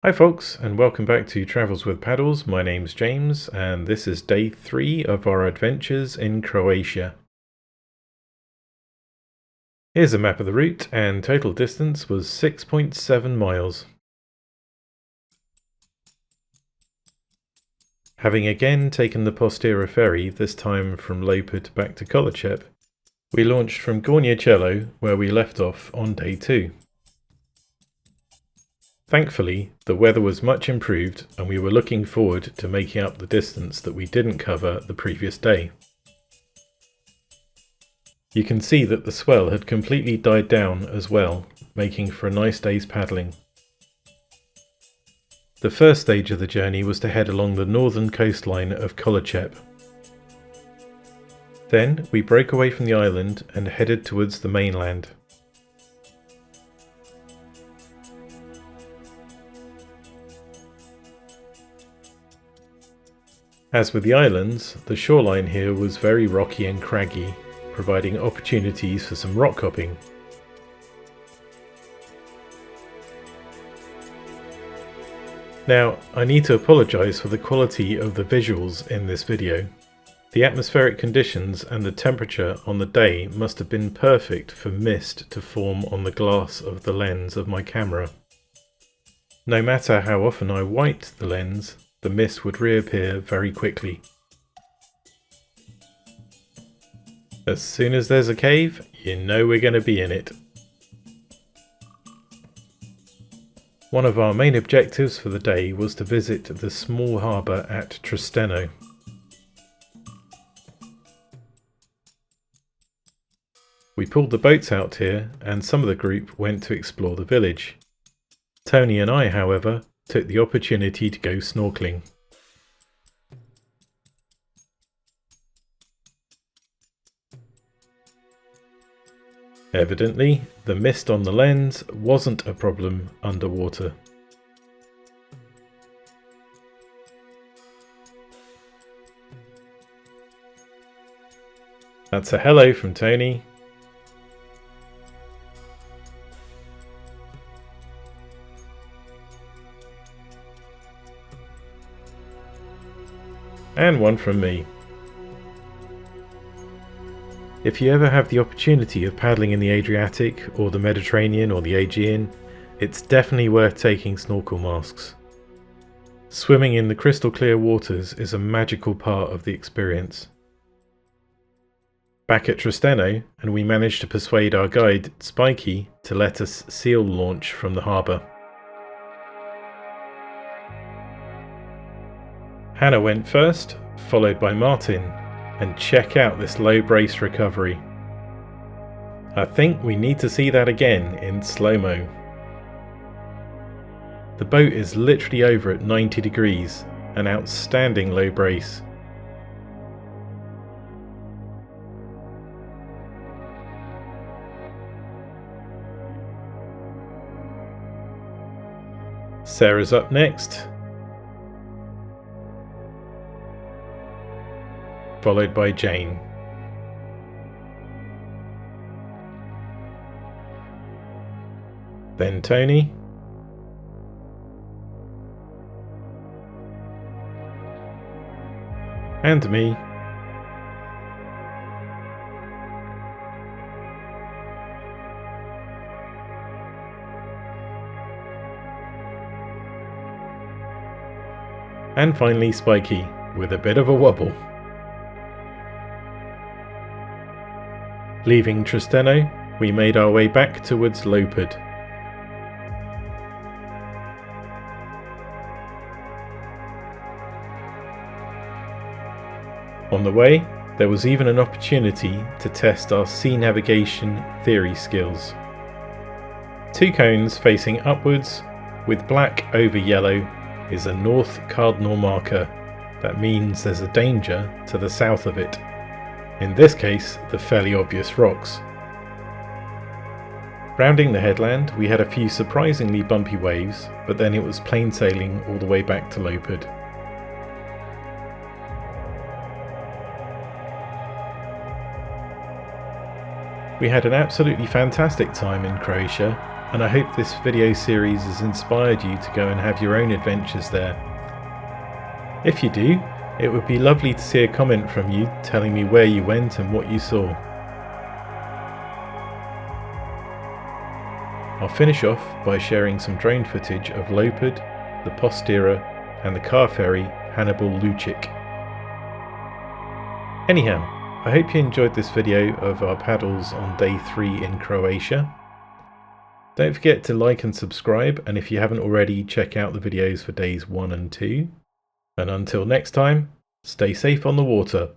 Hi folks, and welcome back to Travels with Paddles. My name's James, and this is day 3 of our adventures in Croatia. Here's a map of the route, and total distance was 6.7 miles. Having again taken the Postira ferry, this time from Lopud back to Kolocep, we launched from Gornje Celo, where we left off on day 2. Thankfully, the weather was much improved and we were looking forward to making up the distance that we didn't cover the previous day. You can see that the swell had completely died down as well, making for a nice day's paddling. The first stage of the journey was to head along the northern coastline of Kolocep. Then we broke away from the island and headed towards the mainland. As with the islands, the shoreline here was very rocky and craggy, providing opportunities for some rock hopping. Now, I need to apologise for the quality of the visuals in this video. The atmospheric conditions and the temperature on the day must have been perfect for mist to form on the glass of the lens of my camera. No matter how often I wiped the lens, the mist would reappear very quickly. As soon as there's a cave, you know we're going to be in it. One of our main objectives for the day was to visit the small harbour at Trsteno. We pulled the boats out here and some of the group went to explore the village. Tony and I, however, took the opportunity to go snorkeling. Evidently, the mist on the lens wasn't a problem underwater. That's a hello from Tony. And one from me. If you ever have the opportunity of paddling in the Adriatic or the Mediterranean or the Aegean, it's definitely worth taking snorkel masks. Swimming in the crystal clear waters is a magical part of the experience. Back at Trsteno, and we managed to persuade our guide, Spiky, to let us seal launch from the harbour. Hannah went first, followed by Martin, and check out this low brace recovery. I think we need to see that again in slow-mo. The boat is literally over at 90 degrees, an outstanding low brace. Sarah's up next, followed by Jane. Then Tony. And me. And finally Spiky, with a bit of a wobble. Leaving Trsteno, we made our way back towards Lopud. On the way, there was even an opportunity to test our sea navigation theory skills. 2 cones facing upwards, with black over yellow, is a north cardinal marker. That means there's a danger to the south of it. In this case, the fairly obvious rocks. Rounding the headland, we had a few surprisingly bumpy waves, but then it was plain sailing all the way back to Lopud. We had an absolutely fantastic time in Croatia, and I hope this video series has inspired you to go and have your own adventures there. If you do, it would be lovely to see a comment from you telling me where you went and what you saw. I'll finish off by sharing some drone footage of Lopud, the Postira and the car ferry Hannibal Lučić. Anyhow, I hope you enjoyed this video of our paddles on day 3 in Croatia. Don't forget to like and subscribe, and if you haven't already, check out the videos for days 1 and 2. And until next time, stay safe on the water.